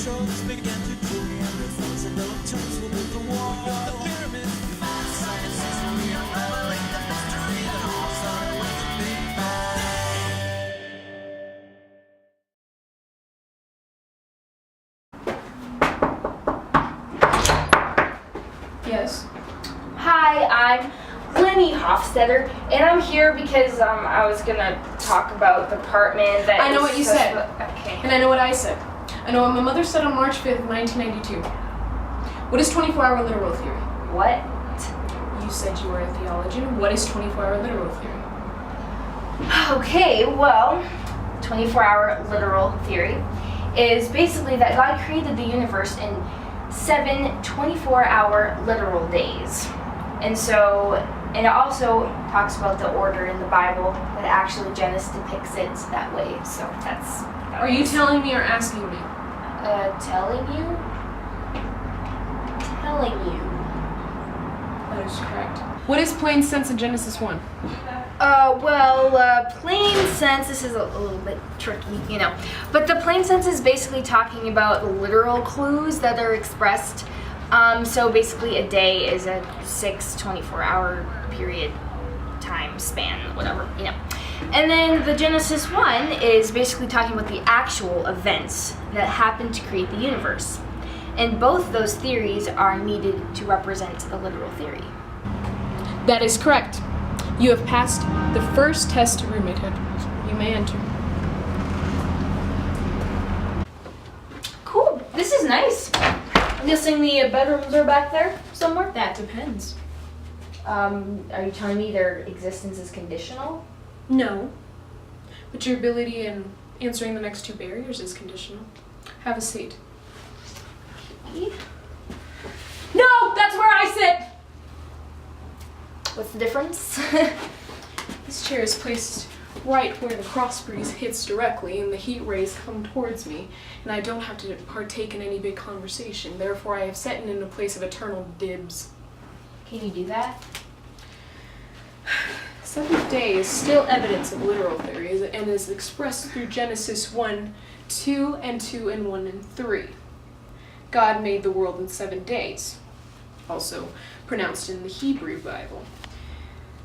shoulders began to droop, and the thoughts and little tombs will build the wall. The pyramids, mad science history, unraveling the mystery that all started with the Big Bang. Yes. Hi, I'm Lenny Hofstetter, and I'm here because I was gonna talk about the apartment that. I know what you said. Okay. And I know what I said. I know what my mother said on March 5th, 1992. What is 24-hour literal theory? What? You said you were a theologian. What is 24-hour literal theory? Okay, well, 24-hour literal theory is basically that God created the universe in 7 24-hour literal days. And so, and it also talks about the order in the Bible, that actually Genesis depicts it that way. So that's. Are you telling me or asking me? Telling you? Telling you. That is correct. What is plain sense in Genesis 1? Plain sense, this is a little bit tricky, you know. But the plain sense is basically talking about literal clues that are expressed. So basically a day is a 6 24-hour period time span, whatever, you know. And then the Genesis 1 is basically talking about the actual events that happened to create the universe. And both those theories are needed to represent the literal theory. That is correct. You have passed the first test, roommatehood. You may enter. Cool, this is nice. I'm guessing the bedrooms are back there somewhere? That depends. Are you telling me their existence is conditional? No. But your ability in answering the next two barriers is conditional. Have a seat. No! That's where I sit! What's the difference? This chair is placed right where the cross breeze hits directly and the heat rays come towards me, and I don't have to partake in any big conversation. Therefore, I have set in a place of eternal dibs. Can you do that? Seventh day is still evidence of literal theory and is expressed through Genesis 1, 2, and 2, and 1, and 3. God made the world in 7 days, also pronounced in the Hebrew Bible.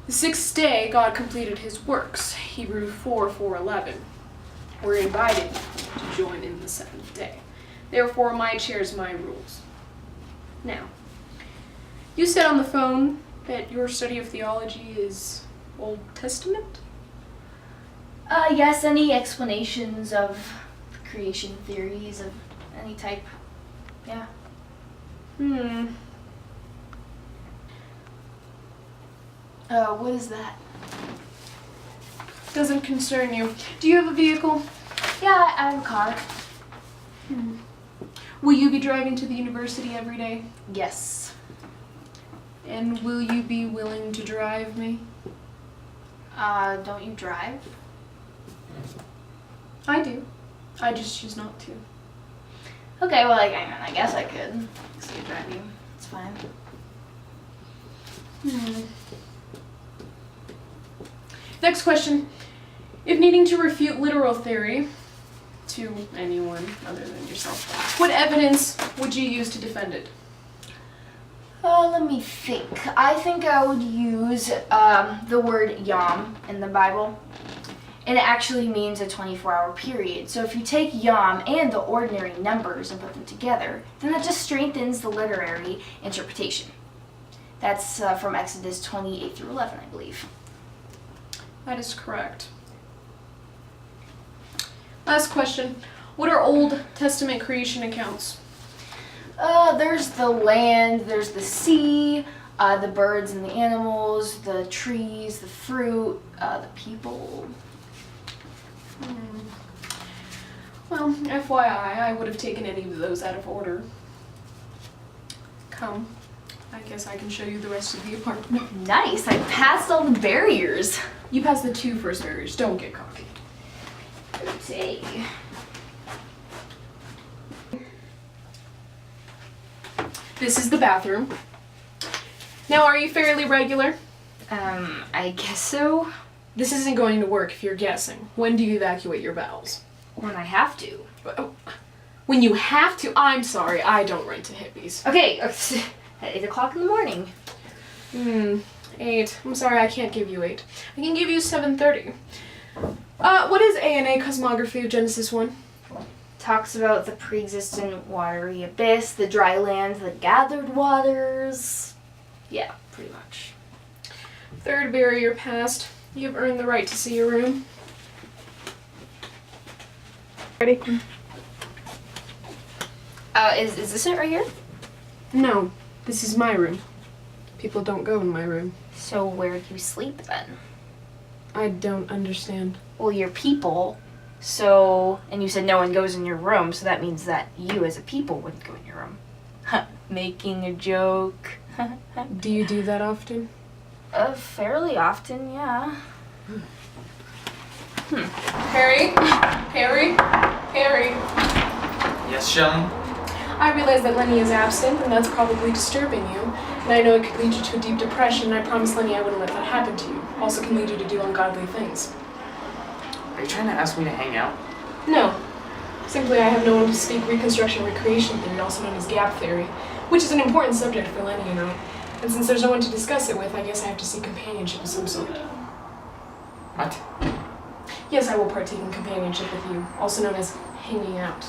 The sixth day, God completed his works, Hebrew 4:11. We're invited to join in the seventh day. Therefore, my chair's my rules. Now, you said on the phone that your study of theology is Old Testament? Yes, any explanations of creation theories of any type. Yeah. What is that? Doesn't concern you. Do you have a vehicle? Yeah, I have a car. Will you be driving to the university every day? Yes. And will you be willing to drive me? Don't you drive? I do. I just choose not to. Okay, well, I guess I could. So you drive you. It's fine. Next question. If needing to refute literal theory to anyone other than yourself, what evidence would you use to defend it? Let me think. I think I would use the word yom in the Bible. And it actually means a 24-hour period. So if you take yom and the ordinary numbers and put them together, then that just strengthens the literary interpretation. That's from Exodus 28 through 11, I believe. That is correct. Last question. What are Old Testament creation accounts? There's the land, there's the sea, the birds and the animals, the trees, the fruit, the people. Well, FYI, I would have taken any of those out of order. Come. I guess I can show you the rest of the apartment. Nice, I passed all the barriers. You passed the 2 first barriers. Don't get cocky. Okay. This is the bathroom. Now, are you fairly regular? I guess so. This isn't going to work if you're guessing. When do you evacuate your bowels? When I have to. When you have to, I'm sorry, I don't run to hippies. Okay, at 8 o'clock in the morning. 8. I'm sorry, I can't give you 8. I can give you 7:30. What is ANA cosmography of Genesis 1? Talks about the pre-existent watery abyss, the dry land, the gathered waters. Yeah, pretty much. 3rd barrier passed. You've earned the right to see your room. Ready? Is this it right here? No, this is my room. People don't go in my room. So where do you sleep then? I don't understand. Well, you're people, so, and you said no one goes in your room, so that means that you as a people wouldn't go in your room. Making a joke. Do you do that often? Fairly often, yeah. Harry? Harry? Harry? Yes, Shelley? I realize that Lenny is absent, and that's probably disturbing you. And I know it could lead you to a deep depression, and I promised Lenny I wouldn't let that happen to you. Also can lead you to do ungodly things. Are you trying to ask me to hang out? No. Simply, I have no one to speak Reconstruction Recreation Theory, also known as gap theory, which is an important subject for Lenny and I. And since there's no one to discuss it with, I guess I have to seek companionship of some sort. What? Yes, I will partake in companionship with you, also known as hanging out.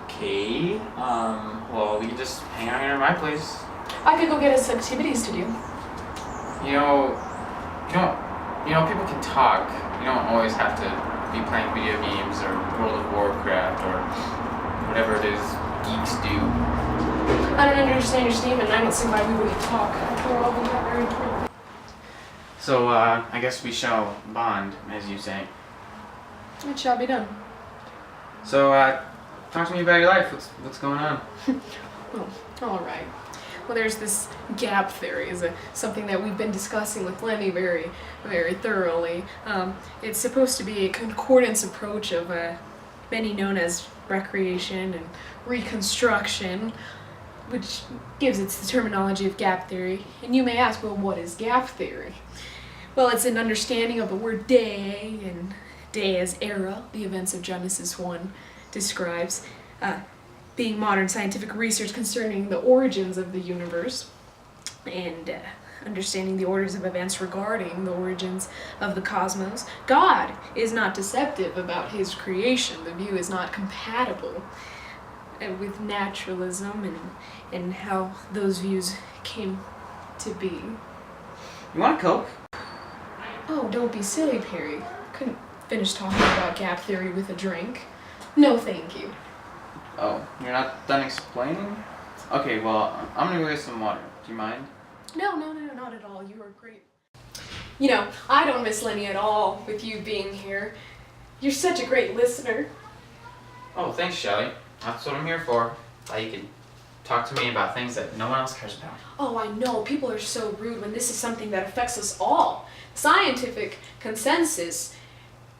Okay, well, we can just hang out here at my place. I could go get us activities to do. People can talk. You don't always have to be playing video games or World of Warcraft or whatever it is geeks do. I don't understand your statement, and I don't see why we wouldn't talk. We're all very important. So, I guess we shall bond, as you say. It shall be done. So, talk to me about your life. What's going on? Oh, all right. Well, there's this gap theory, something that we've been discussing with Lenny very, very thoroughly. It's supposed to be a concordance approach of many known as recreation and reconstruction, which gives it the terminology of gap theory. And you may ask, well, what is gap theory? Well, it's an understanding of the word day, and day as era, the events of Genesis 1 describes. Being modern scientific research concerning the origins of the universe and understanding the orders of events regarding the origins of the cosmos. God is not deceptive about his creation. The view is not compatible with naturalism and how those views came to be. You want a Coke? Oh, don't be silly, Perry. Couldn't finish talking about gap theory with a drink. No, thank you. Oh, you're not done explaining? Okay, well, I'm gonna go get some water. Do you mind? No, not at all. You are great. You know, I don't miss Lenny at all with you being here. You're such a great listener. Oh, thanks, Shelley. That's what I'm here for. You can talk to me about things that no one else cares about. Oh, I know. People are so rude when this is something that affects us all. Scientific consensus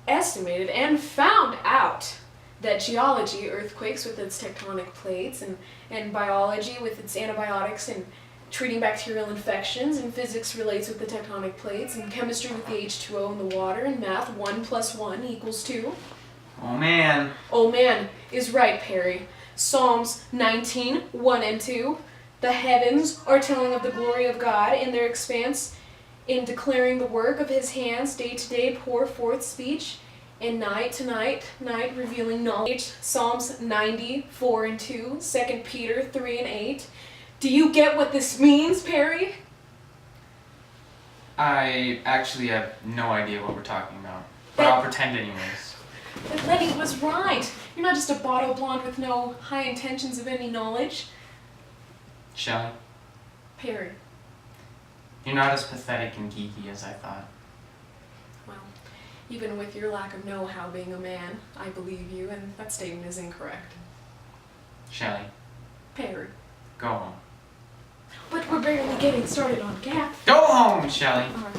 estimated and found out that geology, earthquakes with its tectonic plates, and biology with its antibiotics and treating bacterial infections, and physics relates with the tectonic plates, and chemistry with the H2O in the water, and math 1 + 1 = 2. Oh man. Oh man is right, Perry. Psalms 19, 1 and 2. The heavens are telling of the glory of God in their expanse, in declaring the work of his hands, day to day pour forth speech, and night to night revealing knowledge. Psalms 90, 4 and 2, 2 Peter 3 and 8. Do you get what this means, Perry? I actually have no idea what we're talking about, but I'll pretend anyways. But Lenny was right. You're not just a bottle blonde with no high intentions of any knowledge. Shelley, Perry. you're not as pathetic and geeky as I thought. Well, even with your lack of know-how being a man, I believe you, and that statement is incorrect. Shelley, Perry. go home. But we're barely getting started on gap. Go home, Shelley! Alright.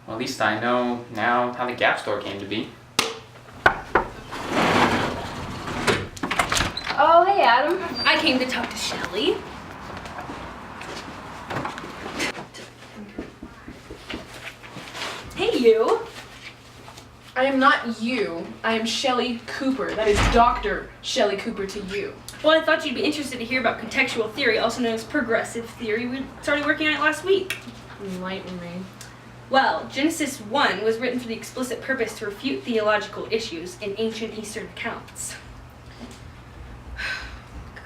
Well, at least I know now how the Gap store came to be. Oh, hey, Adam. I came to talk to Shelley. Hey, you. I am not you. I am Shelley Cooper. That is Dr. Shelley Cooper to you. Well, I thought you'd be interested to hear about contextual theory, also known as progressive theory. We started working on it last week. Enlighten me. Well, Genesis 1 was written for the explicit purpose to refute theological issues in ancient Eastern accounts.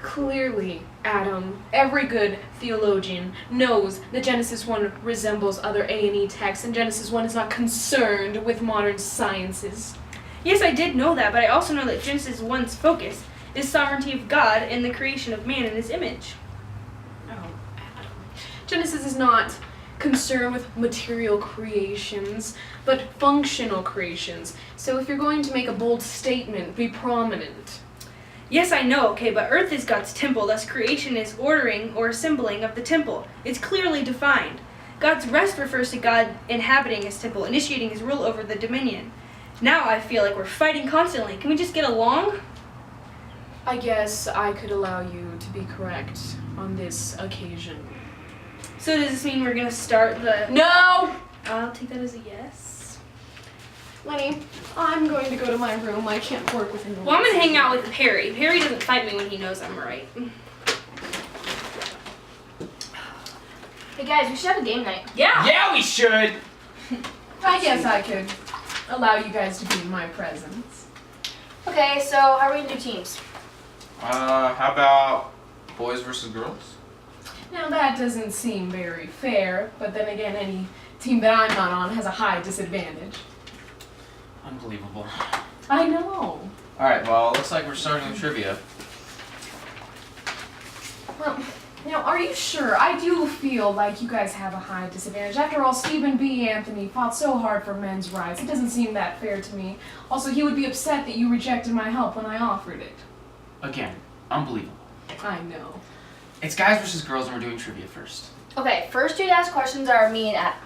Clearly, Adam, every good theologian knows that Genesis 1 resembles other A&E texts, and Genesis 1 is not concerned with modern sciences. Yes, I did know that, but I also know that Genesis 1's focus is sovereignty of God and the creation of man in his image. Oh, Adam. Genesis is not concerned with material creations, but functional creations. So if you're going to make a bold statement, be prominent. Yes, I know, okay, but earth is God's temple, thus creation is ordering or assembling of the temple. It's clearly defined. God's rest refers to God inhabiting his temple, initiating his rule over the dominion. Now I feel like we're fighting constantly. Can we just get along? I guess I could allow you to be correct on this occasion. So does this mean we're gonna start the... No! I'll take that as a yes. Lenny, I'm going to go to my room. I can't work with him. Well, I'm gonna hang out with Perry. Perry doesn't fight me when he knows I'm right. Hey guys, we should have a game night. Yeah! Yeah, we should! I guess I could allow you guys to be in my presence. Okay, so how are we gonna do teams? How about boys versus girls? Now that doesn't seem very fair, but then again, any team that I'm not on has a high disadvantage. Unbelievable. I know. Alright, well, looks like we're starting with trivia. Well, now, are you sure? I do feel like you guys have a high disadvantage. After all, Stephen B. Anthony fought so hard for men's rights. It doesn't seem that fair to me. Also, he would be upset that you rejected my help when I offered it. Again, unbelievable. I know. It's guys versus girls, and we're doing trivia first. Okay, first two to ask questions are me and Adam.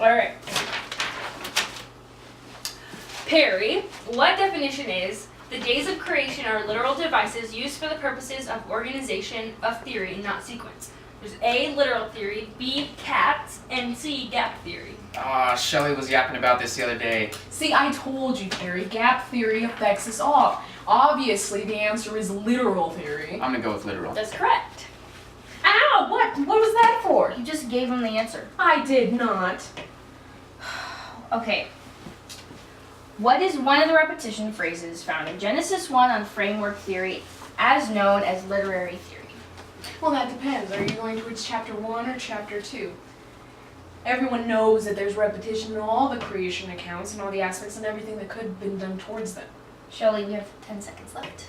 Alright. Perry, what definition is the days of creation are literal devices used for the purposes of organization of theory, not sequence? There's A, literal theory, B, cats, and C, gap theory. Shelley was yapping about this the other day. See, I told you, Terry, gap theory affects us all. Obviously, the answer is literal theory. I'm gonna go with literal. That's correct. Ow! What was that for? You just gave him the answer. I did not. Okay. What is one of the repetition phrases found in Genesis 1 on framework theory as known as literary theory? Well, that depends. Are you going towards chapter 1 or chapter 2? Everyone knows that there's repetition in all the creation accounts and all the aspects and everything that could have been done towards them. Shelley, we have 10 seconds left.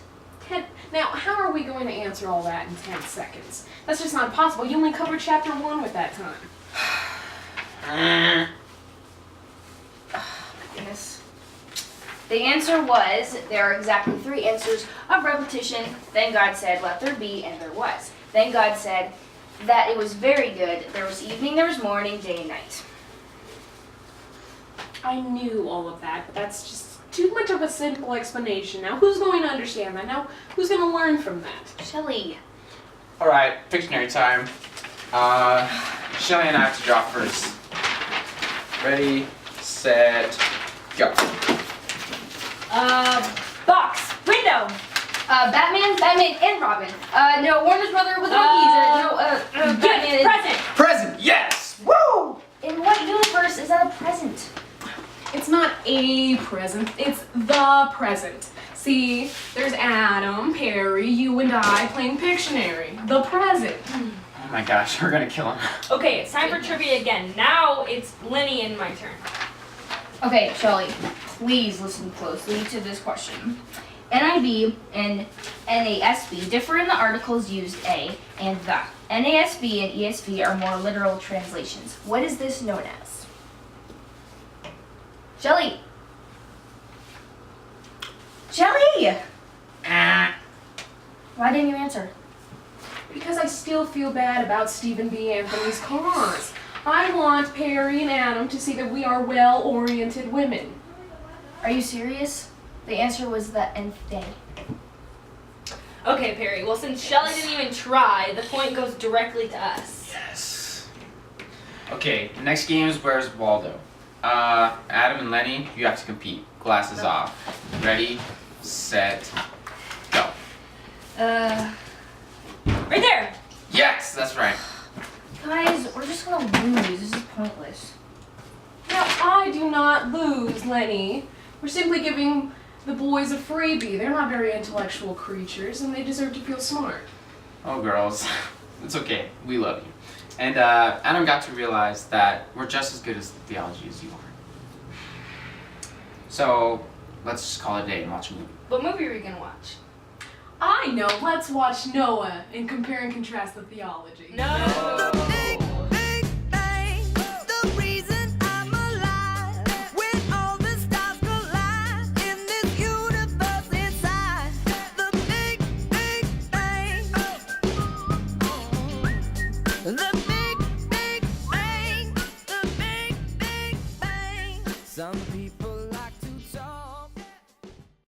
Now, how are we going to answer all that in 10 seconds? That's just not possible. You only covered chapter 1 with that time. Goodness. The answer was, there are exactly 3 answers of repetition. Then God said, let there be, and there was. Then God said that it was very good. There was evening, there was morning, day and night. I knew all of that, but that's just too much of a simple explanation. Now, who's going to understand that? Now, who's going to learn from that? Shelley. Alright, Pictionary time. Shelley and I have to draw first. Ready, set, go. Box, window, Batman, and Robin. No, Warner's brother with monkeys. Batman. present. Present, yes! Woo! In what universe is that a present? It's not a present, it's the present. See, there's Adam, Perry, you and I playing Pictionary. The present. Oh my gosh, we're gonna kill him. Okay, it's time for trivia again. Now it's Lenny and my turn. Okay, Shelley, please listen closely to this question. NIV and NASB differ in the articles used a and the. NASB and ESV are more literal translations. What is this known as? Shelley! Shelley! Why didn't you answer? Because I still feel bad about Stephen B. Anthony's cause. I want Perry and Adam to see that we are well-oriented women. Are you serious? The answer was the nth day. Okay, Perry. Well, since Shelley didn't even try, the point goes directly to us. Yes. Okay, the next game is Where's Waldo? Adam and Lenny, you have to compete. Glasses off. Ready, set, go. Right there. Yes, that's right. Guys, we're just gonna lose. This is pointless. Now, I do not lose, Lenny. We're simply giving the boys a freebie. They're not very intellectual creatures, and they deserve to feel smart. Oh, girls, it's okay. We love you. And Adam got to realize that we're just as good at theology as you are. So let's just call it a day and watch a movie. What movie are we gonna watch? I know. Let's watch Noah and compare and contrast the theology. No. Big, big bang, the reason I'm alive. When all the stars collide in this universe inside. The big, big bang. The big, big bang. The big, big bang. Some people